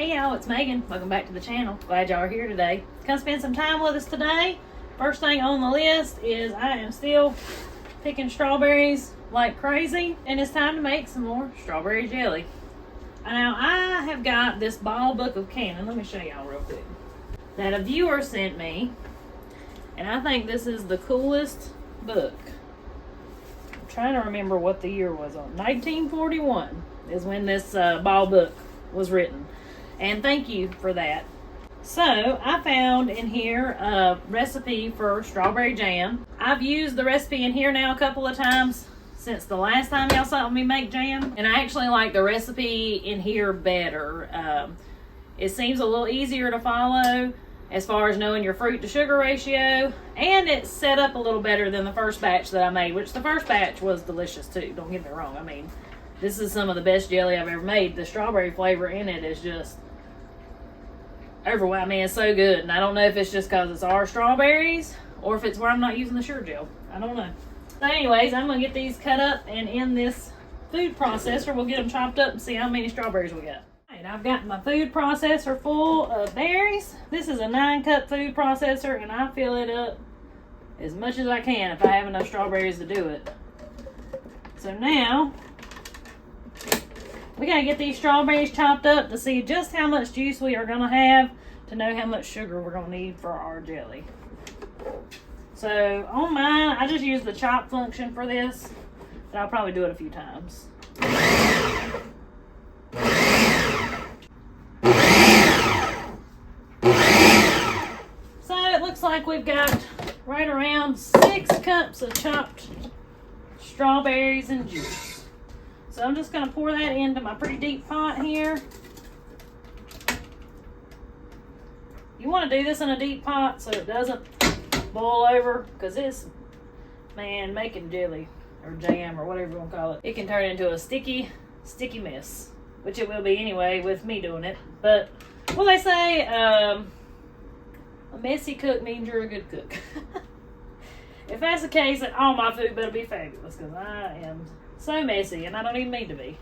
Hey y'all, it's Megan. Welcome back to the channel. Glad y'all are here today. Come spend some time with us today. First thing on the list is I am still picking strawberries like crazy, and it's time to make some more strawberry jelly. Now I have got this ball book of canning. Let me show y'all real quick. That a viewer sent me, and I think this is the coolest book. I'm trying to remember what the year was on. 1941 is when this ball book was written, and thank you for that. So I found in here a recipe for strawberry jam. I've used the recipe in here now a couple of times since the last time y'all saw me make jam, and I actually like the recipe in here better. It seems a little easier to follow as far as knowing your fruit to sugar ratio, and it's set up a little better than the first batch that I made, which the first batch was delicious too, don't get me wrong. I mean, this is some of the best jelly I've ever made. The strawberry flavor in it is just overwhelming. I mean, it's so good, and I don't know if it's just because it's our strawberries or if it's where I'm not using the sugar gel. I don't know. So anyways, I'm going to get these cut up and in this food processor. We'll get them chopped up and see how many strawberries we got. And I've got my food processor full of berries. This is a 9-cup food processor, and I fill it up as much as I can if I have enough strawberries to do it. So now we gotta get these strawberries chopped up to see just how much juice we are gonna have to know how much sugar we're gonna need for our jelly. So on mine, I just use the chop function for this, but I'll probably do it a few times. So it looks like we've got right around 6 cups of chopped strawberries and juice. So I'm just going to pour that into my pretty deep pot here. You want to do this in a deep pot so it doesn't boil over, because it's, man, making jelly or jam or whatever you want to call it, it can turn into a sticky mess, which it will be anyway with me doing it. But well, they say a messy cook means you're a good cook. If that's the case, then all my food better be fabulous, because I am so messy and I don't even mean to be.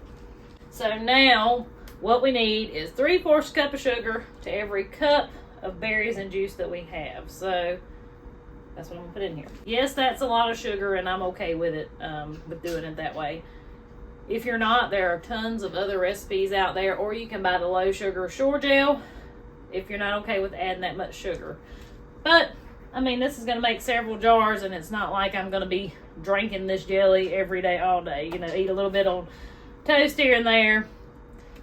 So now what we need is 3/4 cup of sugar to every cup of berries and juice that we have. So that's what I'm gonna put in here. Yes, that's a lot of sugar, and I'm okay with it, with doing it that way. If you're not, there are tons of other recipes out there, or you can buy the low sugar shore gel if you're not okay with adding that much sugar. But I mean, this is going to make several jars, and it's not like I'm going to be drinking this jelly every day, all day. You know, eat a little bit on toast here and there.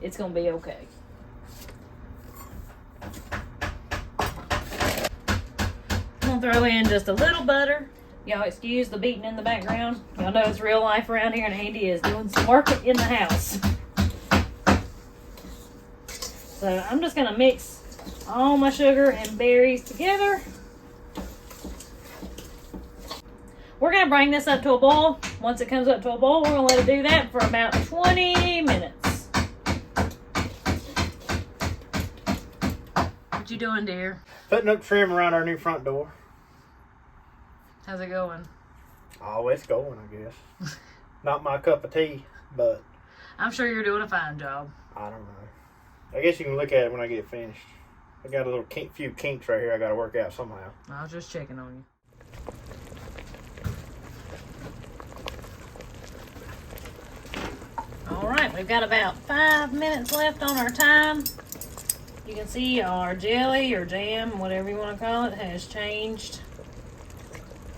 It's going to be okay. I'm going to throw in just a little butter. Y'all excuse the beating in the background. Y'all know it's real life around here, and Andy is doing some work in the house. So I'm just going to mix all my sugar and berries together. We're going to bring this up to a boil. Once it comes up to a boil, we're going to let it do that for about 20 minutes. What you doing, dear? Putting up trim around our new front door. How's it going? Oh, it's going, I guess. Not my cup of tea, but I'm sure you're doing a fine job. I don't know. I guess you can look at it when I get finished. I got a few kinks right here I got to work out somehow. I was just checking on you. Alright, we've got about 5 minutes left on our time. You can see our jelly or jam, whatever you want to call it, has changed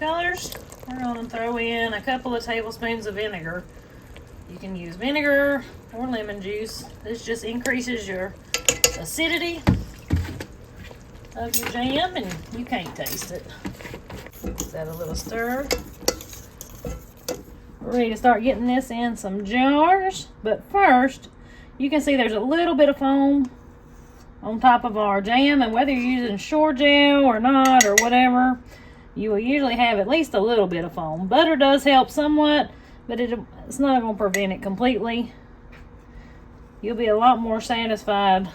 colors. We're going to throw in a couple of tablespoons of vinegar. You can use vinegar or lemon juice. This just increases your acidity of your jam, and you can't taste it. Give that a little stir. We're ready to start getting this in some jars, but first you can see there's a little bit of foam on top of our jam, and whether you're using shore gel or not or whatever, you will usually have at least a little bit of foam. Butter does help somewhat, but it's not going to prevent it completely. You'll be a lot more satisfied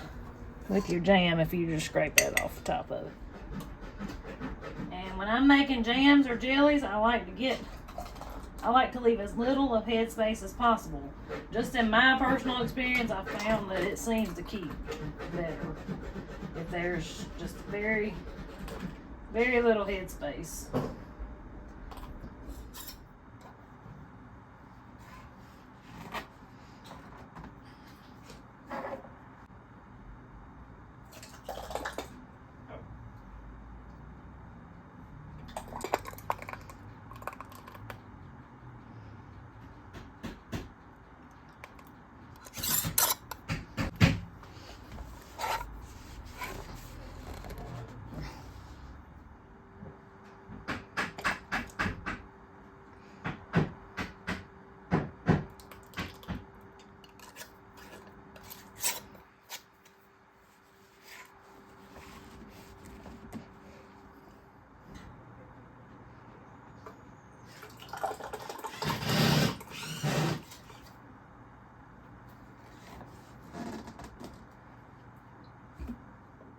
with your jam if you just scrape that off the top of it. And when I'm making jams or jellies, I like to get I like to leave as little of headspace as possible. Just in my personal experience, I've found that it seems to keep better if there's just very, very little headspace.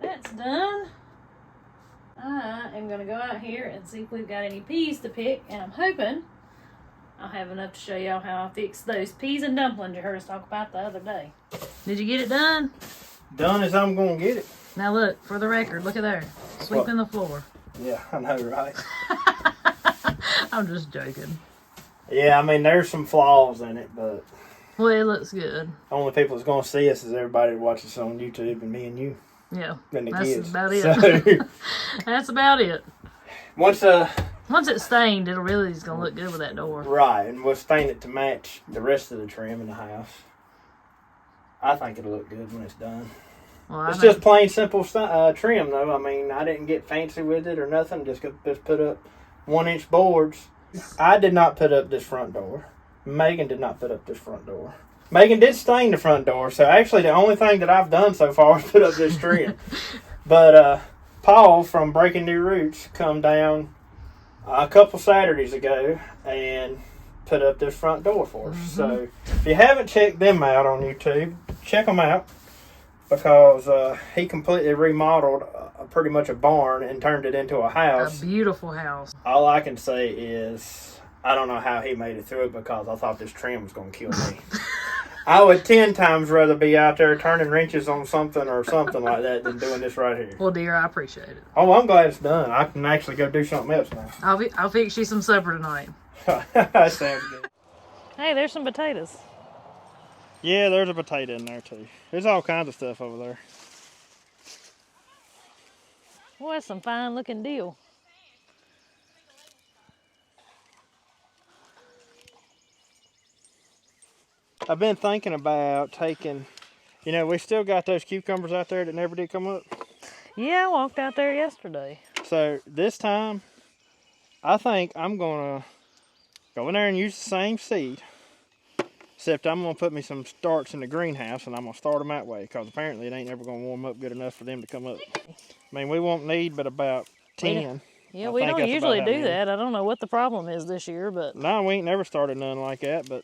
That's done. I am going to go out here and see if we've got any peas to pick, and I'm hoping I'll have enough to show y'all how I fixed those peas and dumplings you heard us talk about the other day. Did you get it done? Done as I'm going to get it. Now look, for the record, look at there. Sweeping the floor. Yeah, I know, right? I'm just joking. Yeah, I mean, there's some flaws in it, but... Well, it looks good. Only people that's going to see us is everybody that watches on YouTube and me and you. Yeah, And the that's kids. about it. So, That's about it. once it's stained, it'll really is gonna look good with that door. right, and we'll stain it to match the rest of the trim in the house. I think it'll look good when it's done. Well, It's just plain simple trim, though. I mean, I didn't get fancy with it or nothing. Just put up 1-inch boards. I did not put up this front door. Megan did not put up this front door. Megan did stain the front door, so actually the only thing that I've done so far is put up this trim. But Paul from Breaking New Roots come down a couple Saturdays ago and put up this front door for us. Mm-hmm. So if you haven't checked them out on YouTube, check them out, because he completely remodeled pretty much a barn and turned it into a house. A beautiful house. All I can say is I don't know how he made it through it, because I thought this trim was going to kill me. I would 10 times rather be out there turning wrenches on something or something like that than doing this right here. Well, dear, I appreciate it. Oh, I'm glad it's done. I can actually go do something else now. I'll fix you some supper tonight. That sounds good. Hey, there's some potatoes. Yeah, there's a potato in there too. There's all kinds of stuff over there. Well, that's some fine looking deal. I've been thinking about taking, we still got those cucumbers out there that never did come up. Yeah, I walked out there yesterday. So this time, I think I'm going to go in there and use the same seed. Except I'm going to put me some starts in the greenhouse, and I'm going to start them that way, because apparently it ain't ever going to warm up good enough for them to come up. I mean, we won't need but about 10. Yeah, we don't usually do that. I don't know what the problem is this year, but... No, we ain't never started none like that, but...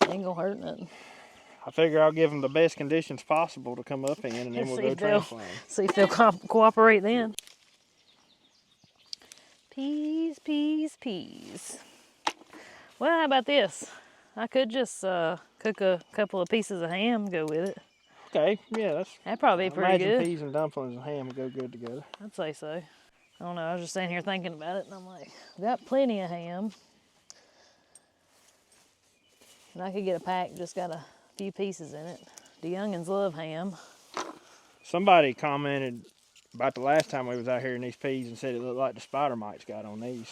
Ain't gonna hurt nothing. I figure I'll give them the best conditions possible to come up in, and then we'll go transplant. See if they'll cooperate then. Peas, peas, peas. Well, how about this? I could just cook a couple of pieces of ham and go with it. Okay, yeah, that'd probably be pretty good. Peas and dumplings and ham would go good together. I'd say so. I don't know, I was just sitting here thinking about it, and I'm like, we got plenty of ham. And I could get a pack, just got a few pieces in it. The youngins love ham. Somebody commented about the last time we was out here in these peas and said it looked like the spider mites got on these.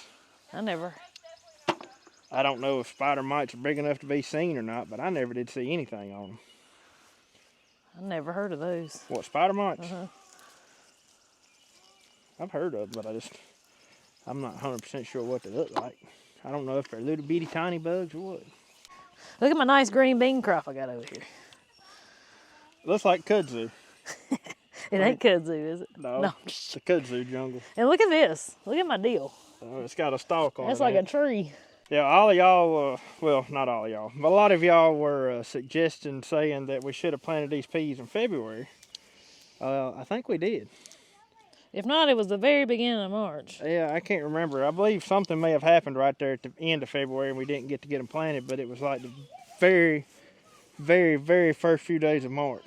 I don't know if spider mites are big enough to be seen or not, but I never did see anything on them. I never heard of those. What, spider mites? Uh-huh. I've heard of them, but I'm not 100% sure what they look like. I don't know if they're little bitty tiny bugs or what. Look at my nice green bean crop I got over here. Looks like kudzu. It ain't kudzu, is it? No, it's the kudzu jungle. And look at this. Look at my deal. It's got a stalk on it. That's like a tree. Yeah, all of y'all, well, not all of y'all, but a lot of y'all were suggesting, saying that we should have planted these peas in February. I think we did. If not, it was the very beginning of March. Yeah, I can't remember. I believe something may have happened right there at the end of February and we didn't get to get them planted, but it was like the very, very, very first few days of March.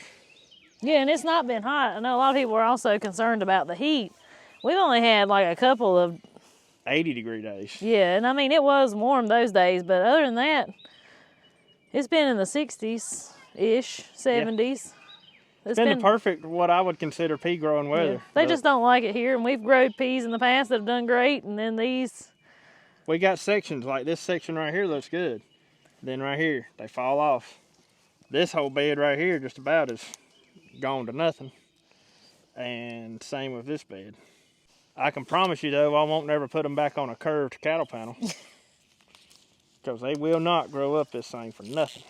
Yeah, and it's not been hot. I know a lot of people are also concerned about the heat. We've only had like a couple of 80-degree days. Yeah, and I mean, it was warm those days, but other than that, it's been in the 60s-ish, 70s. It's been the perfect, what I would consider pea growing weather. Yeah. They just don't like it here, and we've grown peas in the past that have done great, and then these. We got sections, like this section right here looks good. Then right here, they fall off. This whole bed right here just about is gone to nothing. And same with this bed. I can promise you though, I won't never put them back on a curved cattle panel. Because they will not grow up this thing for nothing.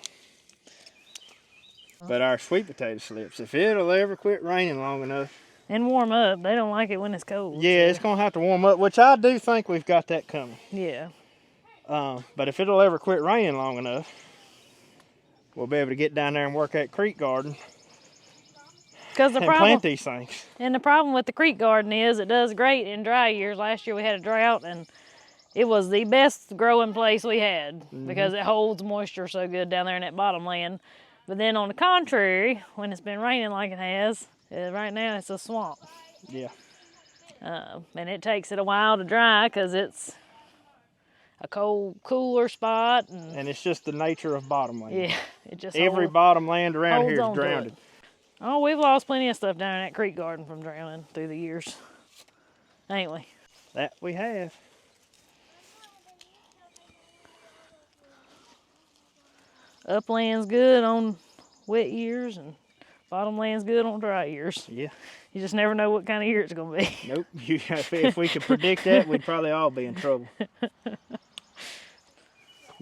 But our sweet potato slips, if it'll ever quit raining long enough. And warm up. They don't like it when it's cold. Yeah, so. it's going to have to warm up, which I do think we've got that coming. Yeah. But if it'll ever quit raining long enough, we'll be able to get down there and work that creek garden. And plant these things. And the problem with the creek garden is it does great in dry years. Last year we had a drought, and it was the best growing place we had because it holds moisture so good down there in that bottom land. But then on the contrary, when it's been raining like it has, right now it's a swamp. Yeah. And it takes it a while to dry because it's a cold, cooler spot. And it's just the nature of bottomland. Yeah. It just Every bottomland around here is drowned. Oh, we've lost plenty of stuff down in that creek garden from drowning through the years. Ain't we? That we have. Upland's good on wet years and bottomland's good on dry years. Yeah. You just never know what kind of year it's going to be. Nope. If we could predict that, we'd probably all be in trouble.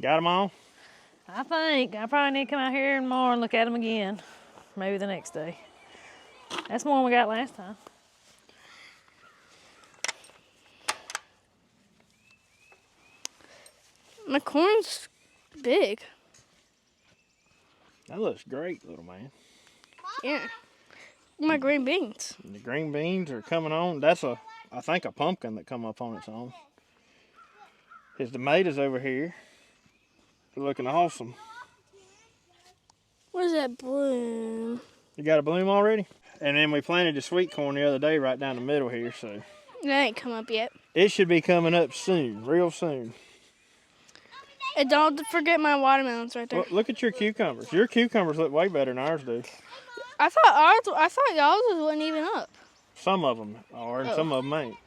Got them all? I think. I probably need to come out here tomorrow and look at them again. Maybe the next day. That's more than we got last time. My corn's big. That looks great, little man. Yeah. My green beans. And the green beans are coming on. That's I think a pumpkin that come up on its own. His tomatoes over here. They're looking awesome. Where's that bloom? You got a bloom already? And then we planted the sweet corn the other day right down the middle here, so. That ain't come up yet. It should be coming up soon, real soon. And don't forget my watermelons right there. Well, look at your cucumbers. Your cucumbers look way better than ours do. I thought y'all's wasn't even up. Some of them are, and some of them ain't.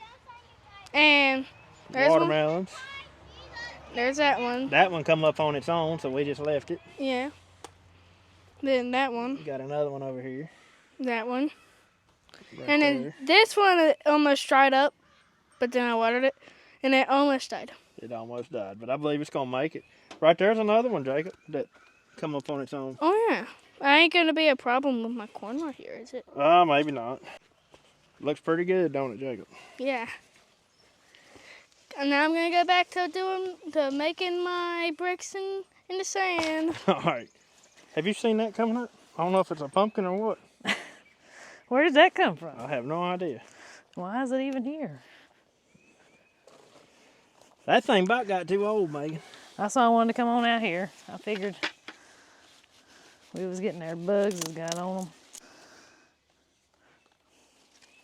And there's Watermelons. There's that one. That one come up on its own, so we just left it. Yeah. Then that one. You got another one over here. That one. Right And then there. this one almost dried up, but then I watered it, and it almost died. It almost died, but I believe it's going to make it. Right there's another one, Jacob, that come up on its own. Oh, yeah. I ain't going to be a problem with my corn right here, is it? Maybe not. Looks pretty good, don't it, Jacob? Yeah. And now I'm going to go back to making my bricks in the sand. All right. Have you seen that coming up? I don't know if it's a pumpkin or what. Where did that come from? I have no idea. Why is it even here? That thing about got too old, Megan. That's why I wanted to come on out here. I figured we was getting there. Bugs has got on them.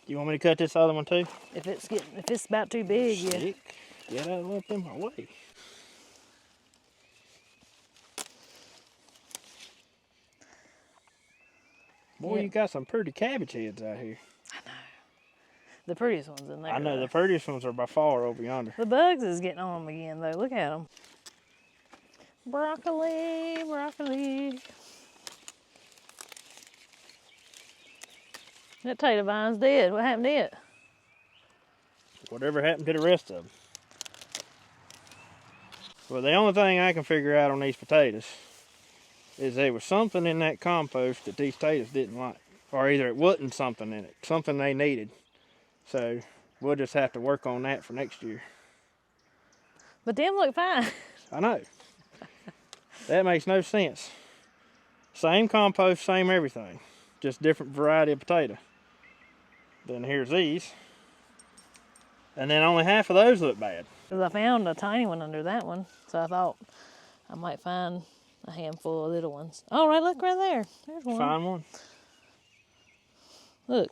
You want me to cut this other one too? If it's about too big, yeah. Stick. Get out of them away. Boy, Yeah. you got some pretty cabbage heads out here. The prettiest ones in there. I know, though. the prettiest ones are by far over yonder. The bugs is getting on them again, though. Look at them. Broccoli, broccoli. That tater vine's dead. What happened to it? Whatever happened to the rest of them? Well, the only thing I can figure out on these potatoes is there was something in that compost that these potatoes didn't like. Or either it wasn't something in it, something they needed. So we'll just have to work on that for next year. But them look fine. I know. That makes no sense. Same compost, same everything. Just different variety of potato. Then here's these. And then only half of those look bad. Because I found a tiny one under that one, so I thought I might find a handful of little ones. Oh, right, look right there. There's one. Find one. Look.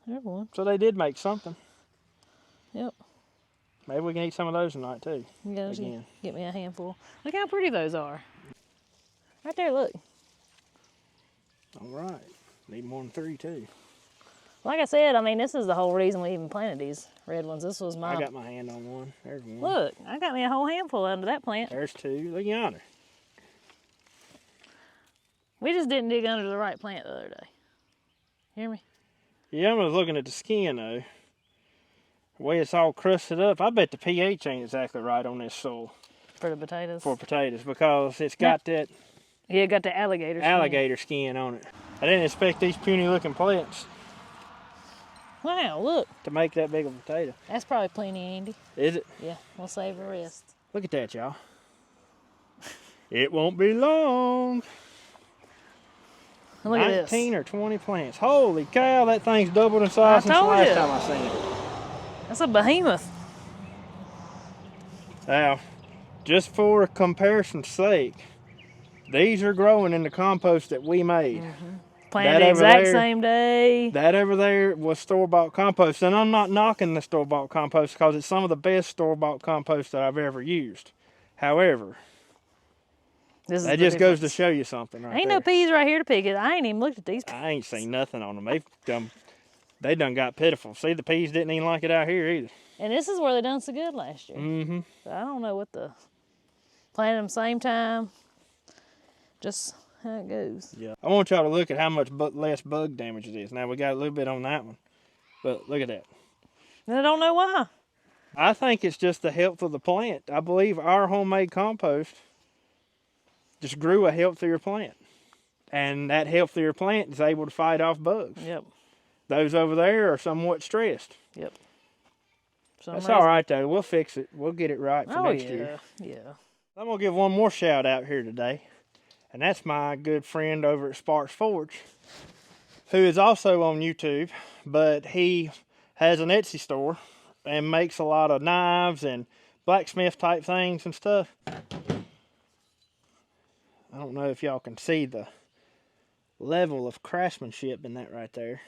There's one. So they did make something. Yep. Maybe we can eat some of those tonight too. You gotta Again. get me a handful. Look how pretty those are. Right there, look. All right. Need more than 3 too. Like I said, I mean, this is the whole reason we even planted these red ones. This was my... I got my hand on one. There's one. Look, I got me a whole handful under that plant. There's 2. Look yonder. We just didn't dig under the right plant the other day. Hear me? Yeah, I was looking at the skin though. The way it's all crusted up, I bet the pH ain't exactly right on this soil. For the potatoes? For potatoes, because it's got that Yeah, it got the alligator skin on it. I didn't expect these puny looking plants Wow, look. to make that big of a potato. That's probably plenty, Andy. Is it? Yeah, we'll save the rest. Look at that, y'all. It won't be long. Look at this. 19 or 20 plants. Holy cow, that thing's doubled in size since the told last you. time I seen it. That's a behemoth. Now, just for comparison's sake, these are growing in the compost that we made. Planted the exact same day. That over there was store-bought compost. And I'm not knocking the store-bought compost because it's some of the best store-bought compost that I've ever used. However, that just goes to show you something right Ain't there. no peas right here to pick it. I ain't even looked at these peas. I ain't seen nothing on them. They done got pitiful. See, the peas didn't even like it out here either. And this is where they done so good last year. Mm-hmm. So I don't know what the... Planted them same time. Just how it goes. Yeah. I want y'all to look at how much less bug damage it is. Now, we got a little bit on that one. But look at that. And I don't know why. I think it's just the health of the plant. I believe our homemade compost just grew a healthier plant. And that healthier plant is able to fight off bugs. Yep. Those over there are somewhat stressed. Yep. That's all right, though. We'll fix it. We'll get it right for next year. Yeah. I'm going to give one more shout out here today. And that's my good friend over at Sparks Forge, who is also on YouTube, but he has an Etsy store and makes a lot of knives and blacksmith type things and stuff. I don't know if y'all can see the level of craftsmanship in that right there.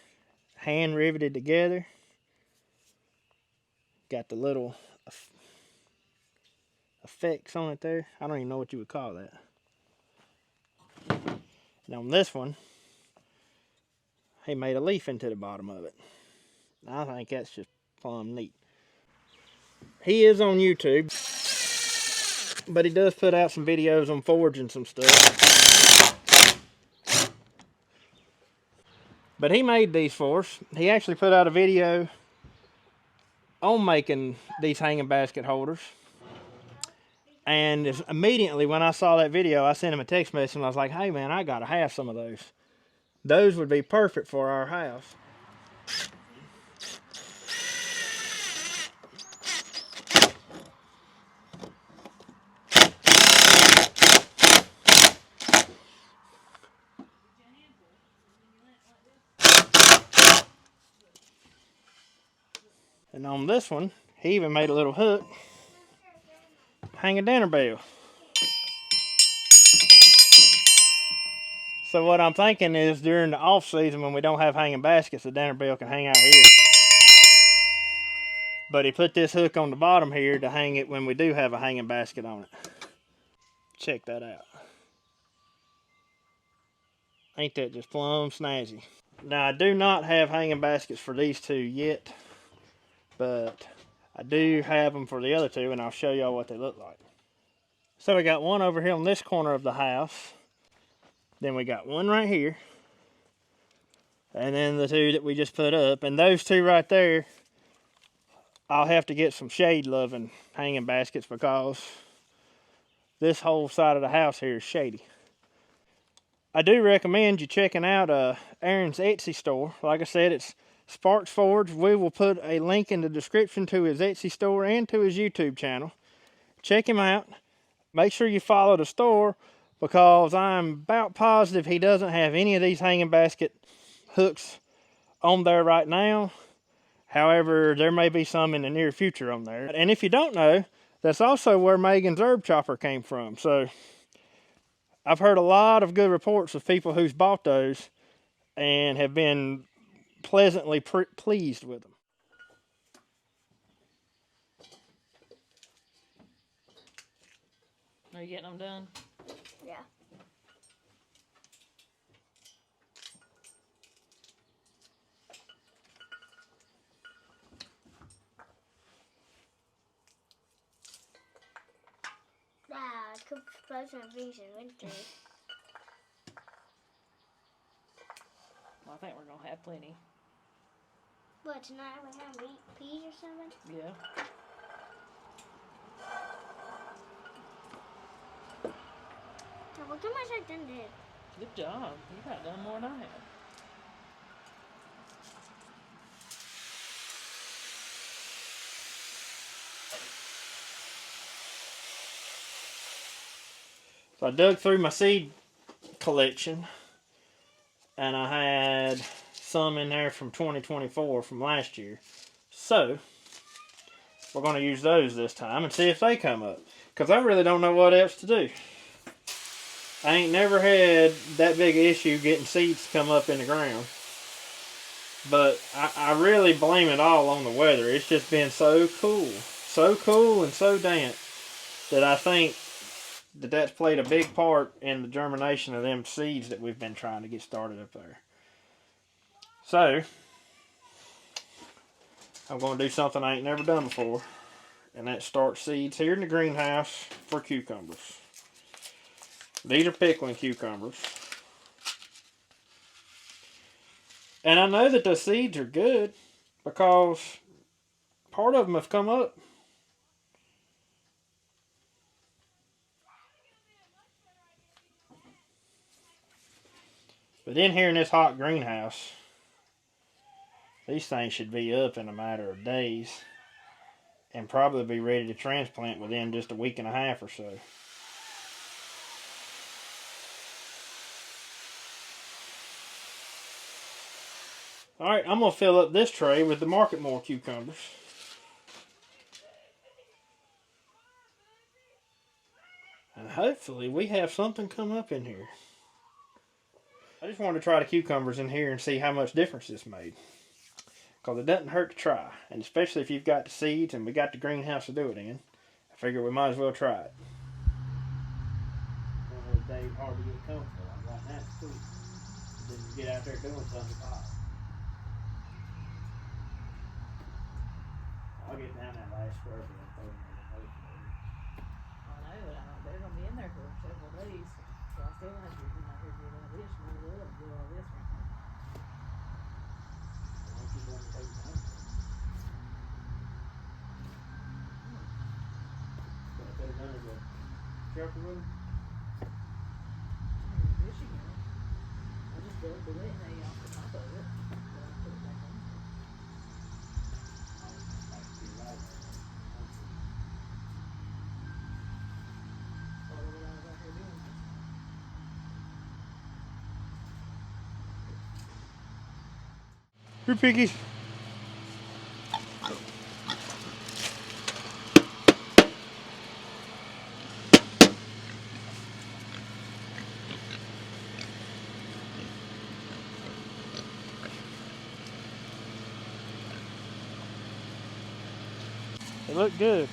Hand riveted together. Got the little effects on it there. I don't even know what you would call that. And on this one, he made a leaf into the bottom of it. I think that's just plumb neat. He is on YouTube, but he does put out some videos on forging some stuff. But he made these for us. He actually put out a video on making these hanging basket holders. And immediately when I saw that video, I sent him a text message and I was like, hey man, I gotta have some of those. Those would be perfect for our house. And on this one, he even made a little hook. Hang a dinner bell. So what I'm thinking is during the off season when we don't have hanging baskets, the dinner bell can hang out here. But he put this hook on the bottom here to hang it when we do have a hanging basket on it. Check that out. Ain't that just plumb snazzy? Now I do not have hanging baskets for these two yet, but I do have them for the other two, and I'll show y'all what they look like. So we got one over here on this corner of the house. Then we got one right here. And then the two that we just put up. And those two right there, I'll have to get some shade-loving hanging baskets because this whole side of the house here is shady. I do recommend you checking out Aaron's Etsy store. Like I said, it's Sparks Forge. We will put a link in the description to his Etsy store and to his YouTube channel. Check him out. Make sure you follow the store because I'm about positive he doesn't have any of these hanging basket hooks on there right now. However, there may be some in the near future on there. And if you don't know, that's also where Megan's herb chopper came from. So I've heard a lot of good reports of people who's bought those and have been pleasantly pleased with them. Are you getting them done? Yeah. Cook frozen beans in winter. Well, I think we're gonna have plenty. What, tonight we're gonna eat peas or something? Yeah. Now, look how much I done did. Good job. You got done more than I have. So I dug through my seed collection, and I had some in there from 2024 from last year. So we're going to use those this time and see if they come up, because I really don't know what else to do. I ain't never had that big an issue getting seeds to come up in the ground, but I really blame it all on the weather. It's just been so cool and so damp that I think that's played a big part in the germination of them seeds that we've been trying to get started up there. So I'm going to do something I ain't never done before, and that's start seeds here in the greenhouse for cucumbers. These are pickling cucumbers. And I know that the seeds are good because part of them have come up. But in here in this hot greenhouse, these things should be up in a matter of days and probably be ready to transplant within just a week and a half or so. Alright, I'm going to fill up this tray with the Marketmore cucumbers. And hopefully we have something come up in here. I just wanted to try the cucumbers in here and see how much difference this made. Because it doesn't hurt to try. And especially if you've got the seeds and we got the greenhouse to do it in. I figure we might as well try it. One of those days hard to get comfortable. Like that, it's cool. Then you get out there doing something hot. I'll get down that last scrub and throw them in the boat. I know, they're going to be in there for several days. So I still have to get out here, do all this, and do all this right now. Why don't you go and take it home? Can I put it under the shelter room? Michigan. I just dug the wet hay off the top of it. But I put it back on. Here, piggies. They look good.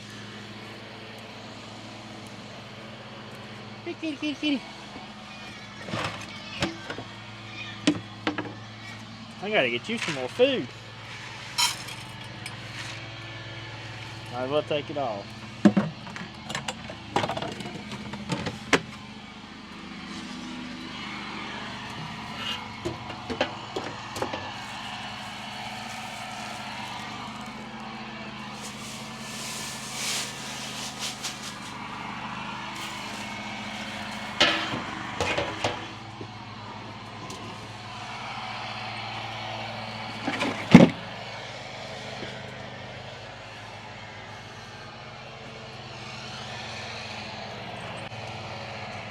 Hey, kitty, kitty, kitty. I gotta get you some more food. Might as well take it all.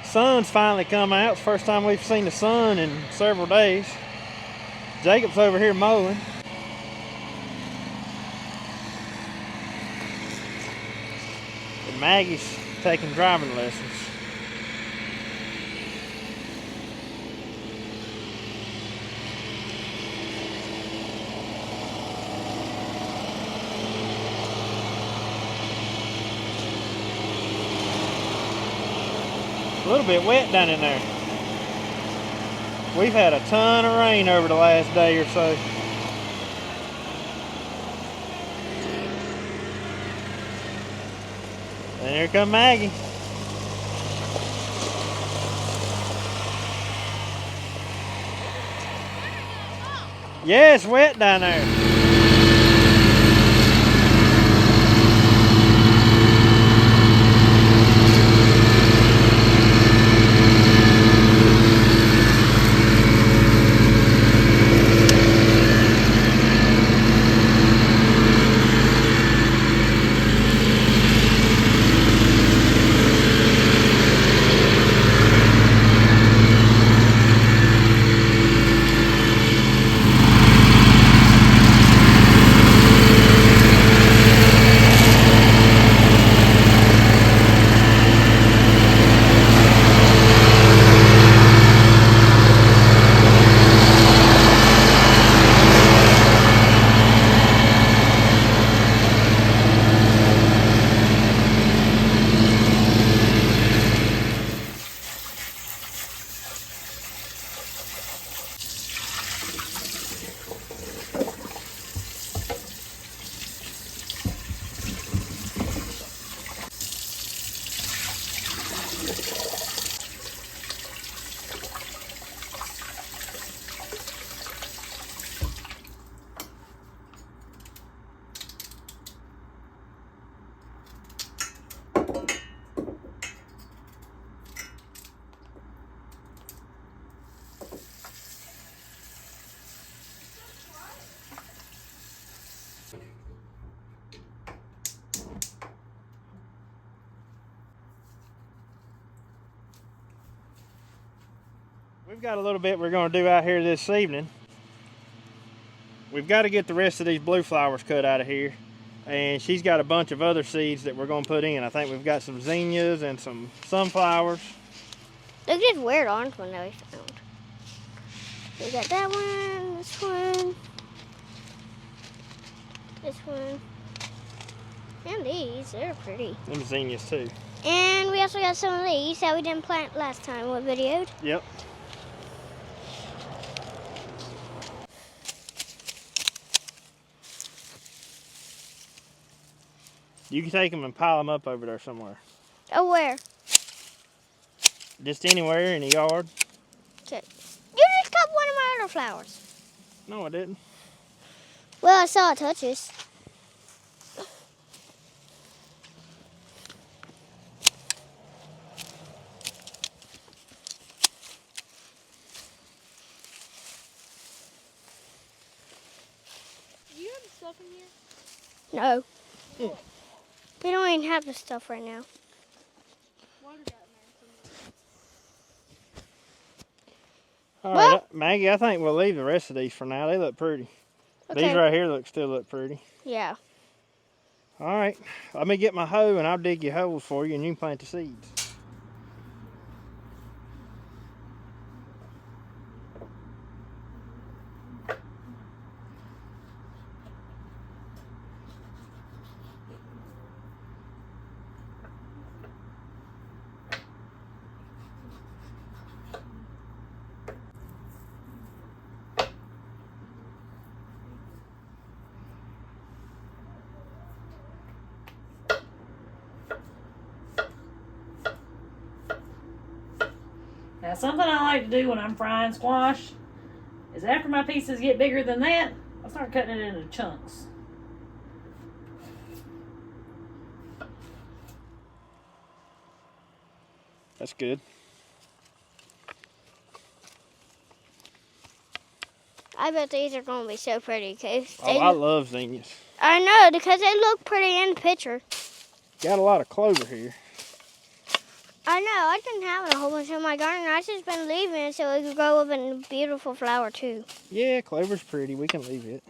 Sun's finally come out. It's the first time we've seen the sun in several days. Jacob's over here mowing. and Maggie's taking driving lessons. A little bit wet down in there. We've had a ton of rain over the last day or so. And here comes Maggie. Yeah, it's wet down there. We've got a little bit we're going to do out here this evening. We've got to get the rest of these blue flowers cut out of here. And she's got a bunch of other seeds that we're going to put in. I think we've got some zinnias and some sunflowers. Look at this weird orange one that we found. We got that one, this one, and these. They're pretty. Them zinnias too. And we also got some of these that we didn't plant last time we videoed. Yep. You can take them and pile them up over there somewhere. Oh, where? Just anywhere in the yard. Okay. You just cut one of my other flowers. No, I didn't. Well, I saw it touches. Do you have the stuff in here? No. We don't even have the stuff right now. Water got in there somewhere. All Well- right, Maggie, I think we'll leave the rest of these for now. They look pretty. Okay. These right here still look pretty. Yeah. All right, let me get my hoe and I'll dig your holes for you and you can plant the seeds. Now, something I like to do when I'm frying squash is after my pieces get bigger than that, I start cutting it into chunks. That's good. I bet these are going to be so pretty. Oh, I love zinnias. I know, because they look pretty in the picture. Got a lot of clover here. I know. I didn't have a whole bunch in my garden. I just been leaving it so it could grow up in a beautiful flower, too. Yeah, clover's pretty. We can leave it.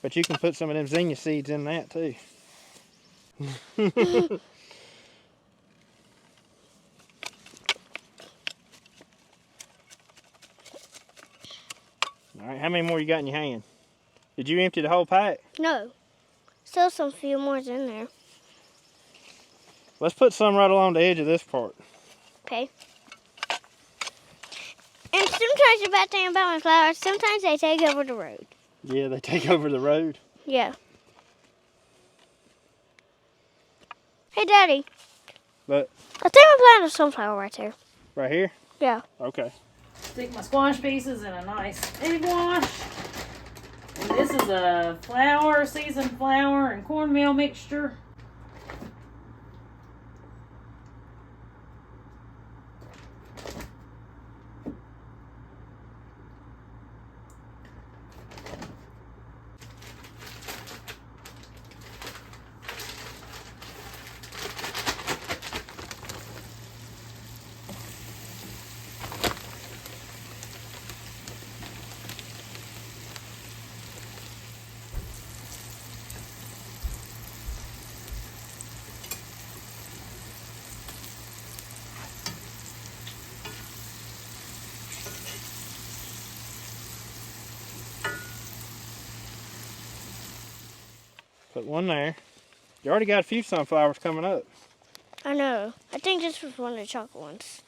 But you can put some of them zinnia seeds in that, too. All right, how many more you got in your hand? Did you empty the whole pack? No. Still some few more in there. Let's put some right along the edge of this part. Okay. And sometimes the bad thing about my flowers, sometimes they take over the road. Yeah, they take over the road. Yeah. Hey, Daddy. But I think I'm planting a sunflower right there. right here? Yeah. Okay. Stick my squash pieces in a nice egg wash. And this is a seasoned flour and cornmeal mixture. Put one there. You already got a few sunflowers coming up. I know. I think this was one of the chocolate ones.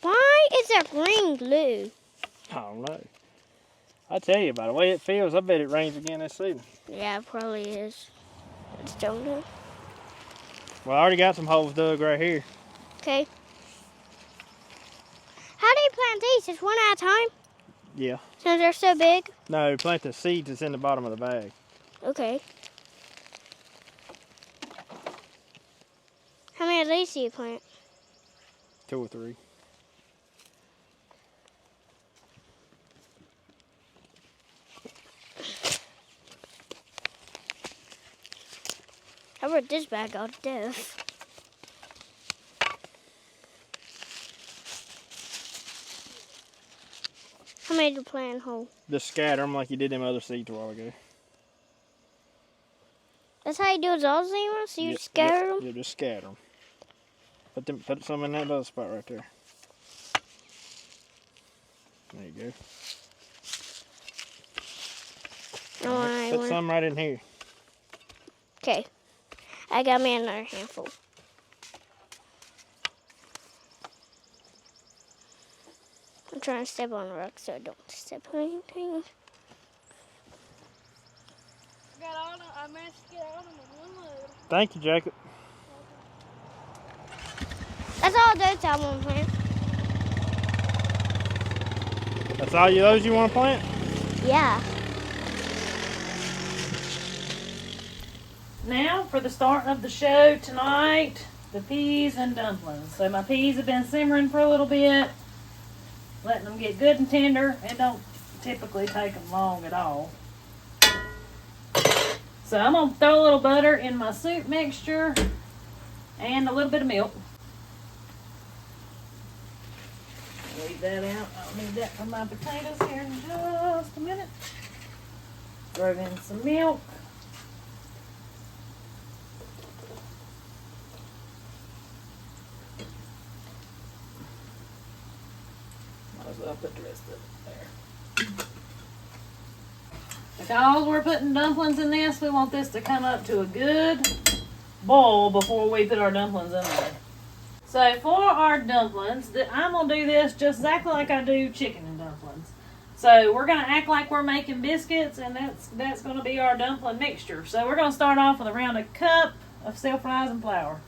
Why is there green glue? I don't know. I tell you, by the way it feels, I bet it rains again this season. Yeah, it probably is. I just don't know. Well, I already got some holes dug right here. Okay. How do you plant these? Just one at a time? Yeah. Since they're so big? No, plant the seeds that's in the bottom of the bag. Okay. How many of these do you plant? 2 or 3. I wrote this bag out of death. How many to plant whole? Just scatter them like you did them other seeds a while ago. That's how you do it all the time? So you Yep, scatter them? Yeah, just scatter them. Put some in that other spot right there. There you go. No, Alright, put some right in here. Okay. I got me another handful. I'm trying to step on the rock so I don't step on anything. I managed to get all of them in one load. Thank you, Jacob. That's all those I want to plant. That's all those you want to plant? Yeah. Now for the start of the show tonight, the peas and dumplings. So my peas have been simmering for a little bit, letting them get good and tender, and don't typically take them long at all. So I'm going to throw a little butter in my soup mixture and a little bit of milk. Leave that out. I'll need that for my potatoes here in just a minute. Throw in some milk. Might as well put the rest of it there. Because we're putting dumplings in this, we want this to come up to a good boil before we put our dumplings in there. So for our dumplings, I'm going to do this just exactly like I do chicken and dumplings. So we're going to act like we're making biscuits, and that's going to be our dumpling mixture. So we're going to start off with around a cup of self-rising flour.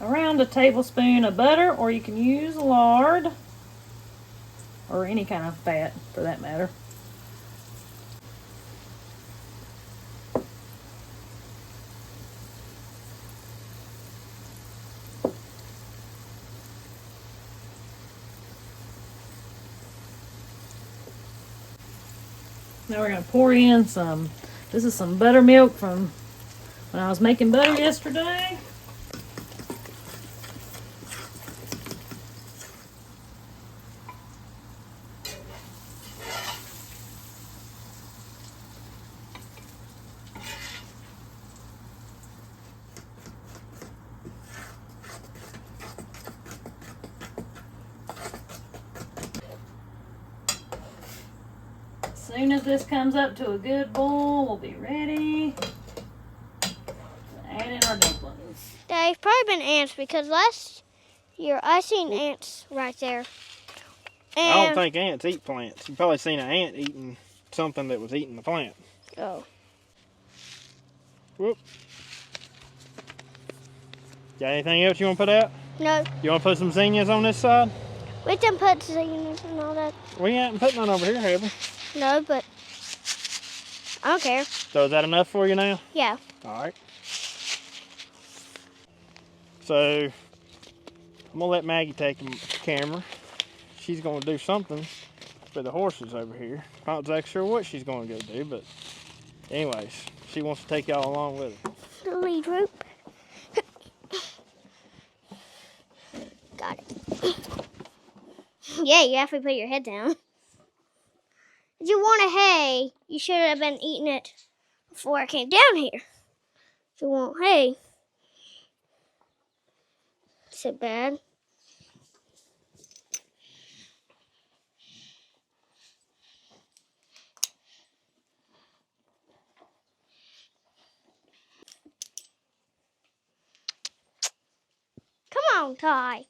Around a tablespoon of butter, or you can use lard, or any kind of fat for that matter. Now we're going to pour in this is some buttermilk from when I was making butter yesterday. soon as this comes up to a good boil, we'll be ready to add in our dumplings. There's probably been ants because last year I seen ants right there. And I don't think ants eat plants. You've probably seen an ant eating something that was eating the plant. Oh. Whoop. Got anything else you want to put out? No, You want to put some zinnias on this side? we can put zinnias and all that. We haven't put none over here, have we? No, but I don't care. So is that enough for you now? Yeah. Alright. So, I'm going to let Maggie take the camera. She's going to do something for the horses over here. Not exactly sure what she's going to go do, but anyways, she wants to take y'all along with her. The lead rope. Got it. Yeah, you have to put your head down. If you want a hay, you should have been eating it before I came down here. If you want hay, is it bad? Come on, Ty.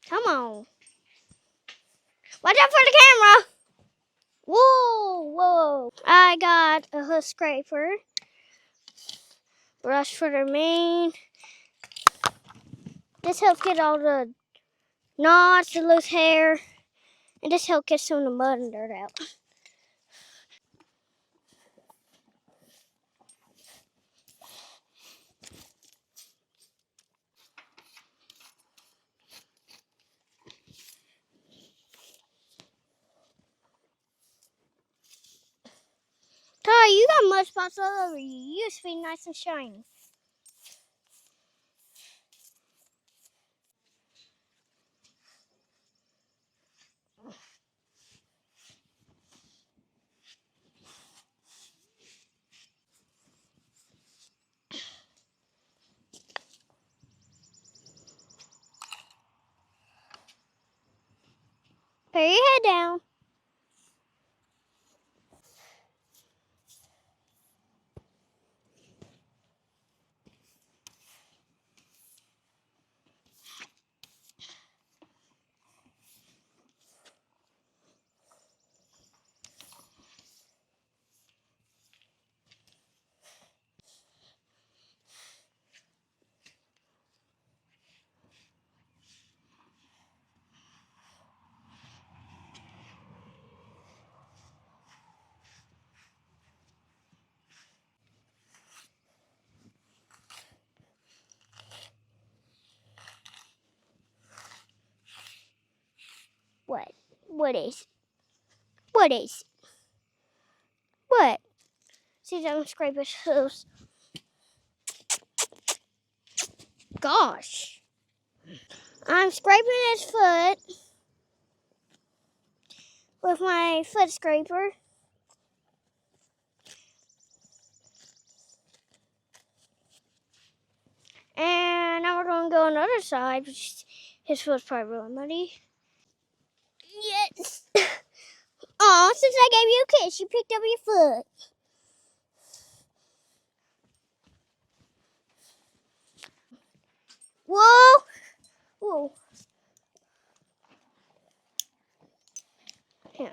Come on. Watch out for the camera. Whoa, whoa. I got a hoof scraper. Brush for the mane. This helps get all the knots, the loose hair. And this helps get some of the mud and dirt out. Ty, you got mud spots all over you. You used to be nice and shiny. Put your head down. What? What is? What is? What? See, don't scrape his hooves. Gosh. I'm scraping his foot with my foot scraper. And now we're going to go on the other side, which his foot's probably really muddy. Yes. Aw, since I gave you a kiss, you picked up your foot. Whoa. Whoa. Here.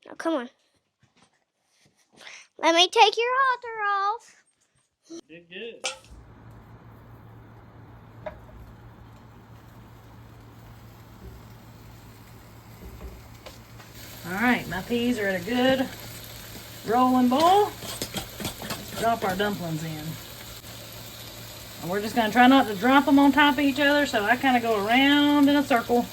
Now, come on. Let me take your halter off. Did good. Alright, my peas are at a good rolling boil. Drop our dumplings in. And we're just going to try not to drop them on top of each other, so I kind of go around in a circle.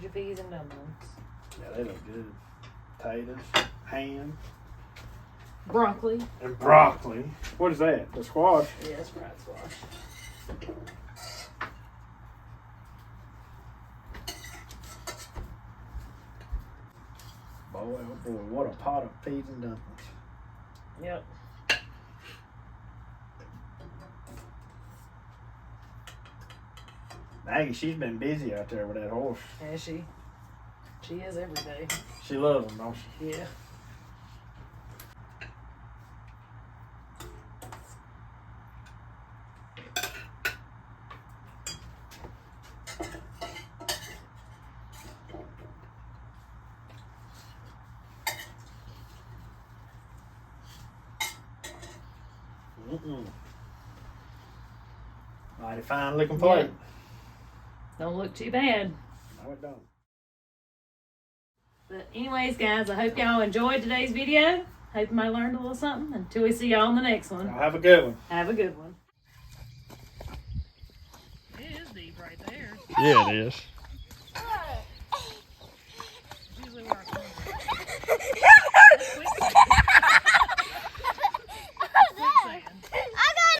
There's your peas and dumplings. Yeah, they look good. Potatoes, ham, Broccoli. and broccoli. What is that? The squash? Yeah, it's fried squash. Boy, oh boy, what a pot of peas and dumplings. Yep. Maggie, she's been busy out there with that horse. Has she? She is every day. She loves them, don't she? Yeah. Mighty fine looking plate. Don't look too bad. No, it don't. But anyways, guys, I hope y'all enjoyed today's video. Hope you might have learned a little something. Until we see y'all in the next one. Y'all have a good one. Have a good one. It is deep right there. Yeah, it is.